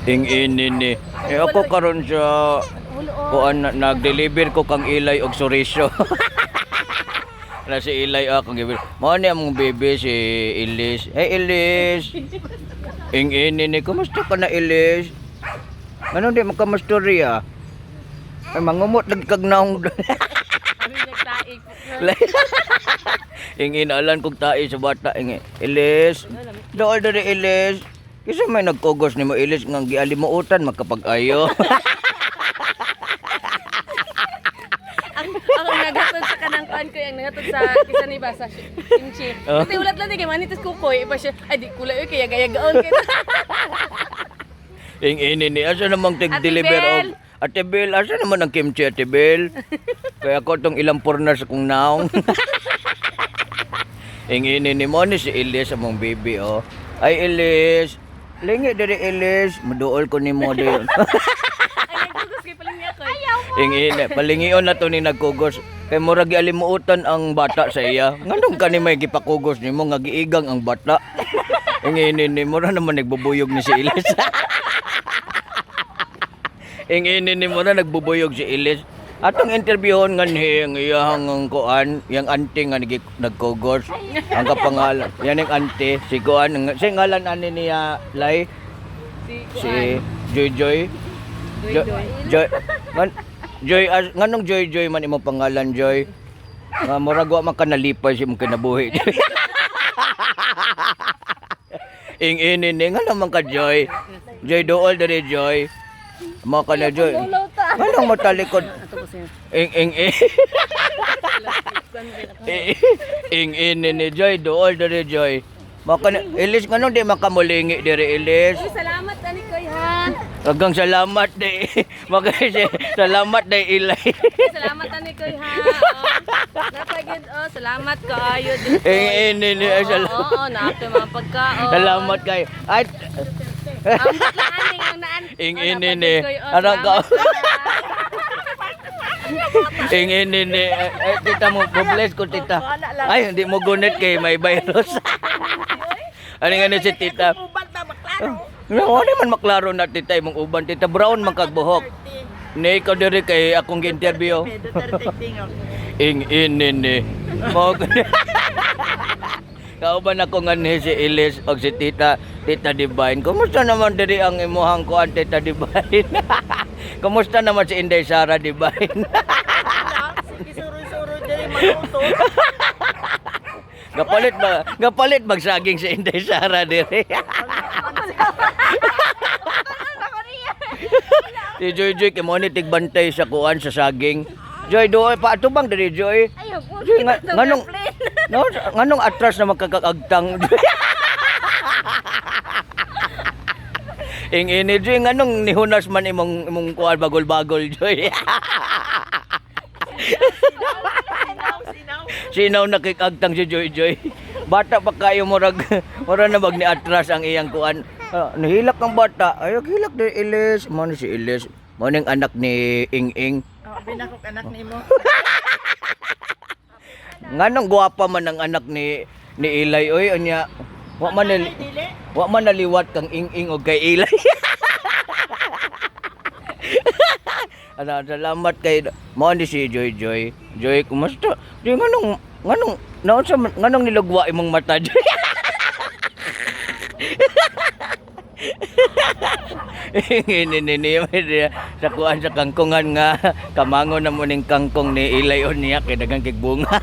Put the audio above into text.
Ing inin ni. Ako karon sa kuan nag-deliver ko kang Ilay og Sorisyo. Na si Ilay akong gibil. Mao ni among bebe si Ilis. Hey Ilis. Ing inin ni, kumusta ka na Ilis? Ano di makamastorya? Ay mangumot lagi kag naong. Ing inalan kog tae sa bata ing Ilis. Dool diri Ilis. Kisa may nagkugos nimo Ilis nga gialimuotan makapag-ayo. Ako naghatod sa kanang kuan ko yung naghatod sa kisa ni Basa kimchi. Kasi ulat lang kay manitis kukoy iba siya ay di kulay kay yagayagaon kay. Ing ini ni asa namang tig-deliver og Ate Bel, asa naman ang kimchi Ate Bel? Kaya ako tong ilang purnas kong naong. Ing ini ni mo ni si Ilis among baby oh. Ay Ilis, lingi diri Ilis, maduol ko nimo di. Ay nagkugos kay palingi ako. Ayaw mo. Ing ini, palingion na to ni nagkugos. Kay murag gialimuotan ang bata sa iya. Nganong kani may gipakugos nimo nga giigang ang bata. Ing ini ni mura naman nagbubuyog ni si Ilis. Ing ini ni mo na nagbubuyog si Ilis. Atong interviewon nga ni ang iyang kuan, yang auntie nga nagkugos. Ang kapangalan, yan ang auntie, si kuan, si ngalan ani niya Lay, si Joy Joy. Joy, Joy, nganong Joy Joy man imo pangalan Joy? Nga murag wa man ka nalipay si mong kinabuhi. Ing ini ni nga naman ka Joy. Joy dool diri Joy. Mo ka na Joy. Anong matalikod? Ing ini ni Joy dool diri Joy. Mo ka na Ilis nganong di makamulingi diri Ilis. Uy, salamat ani koy ha. Agang salamat day. Magay salamat day Ilay. Salamat ani koy ha. Napagid salamat kaayo din. Ini ni salamat. Oo, naapto mga pagkaon. Salamat kay. Ay Ambot lang ani ang naan. ing ini ni. Ano ka? Ing ini ni. Ay tita mo bless ko tita. Ay hindi mo gunit kay may virus. Ano nga ni si tita? Ano man maklaro na tita imong uban tita brown man kag buhok. Ni ikaw diri kay akong gi-interview. Ing ini ni. Mo kauban ako nga ni si Ilis og si Tita Divine. Kumusta naman diri ang imuhang kuan Tita Divine? Kumusta naman si Inday Sara Divine? Isuroy-suroy diri maluto. Gapalit magsaging si Inday Sara diri. Si Joy Joy kay mo ni tigbantay sa kuan sa saging. Joy doy pa atubang diri Joy. Ayaw po. Joy nganong no, nganong atras na magkakagtang. Ing ini Joy nganong nihunas man imong kuan bagol-bagol Joy. Sinaw nakikagtang si Joy Joy. Bata pa kayo murag na bag ni atras ang iyang kuan. Nahilak ang bata. Ay hilak diri Ilis. Mo ni si Ilis. Mo ning anak ni Ing Ing. Binakok anak nimo. Nganong guwapa man ang anak ni Ilay oy anya wa man naliwat kang ing og kay Ilay. Ana salamat kay mo ni si Joy Joy. Joy kumusta? Joy nganong naon sa nganong nilugwa imong mata Joy? Ini sa kuan sa kangkungan nga kamango na mo ning kangkong ni Ilay on niya kay dagang kig bunga.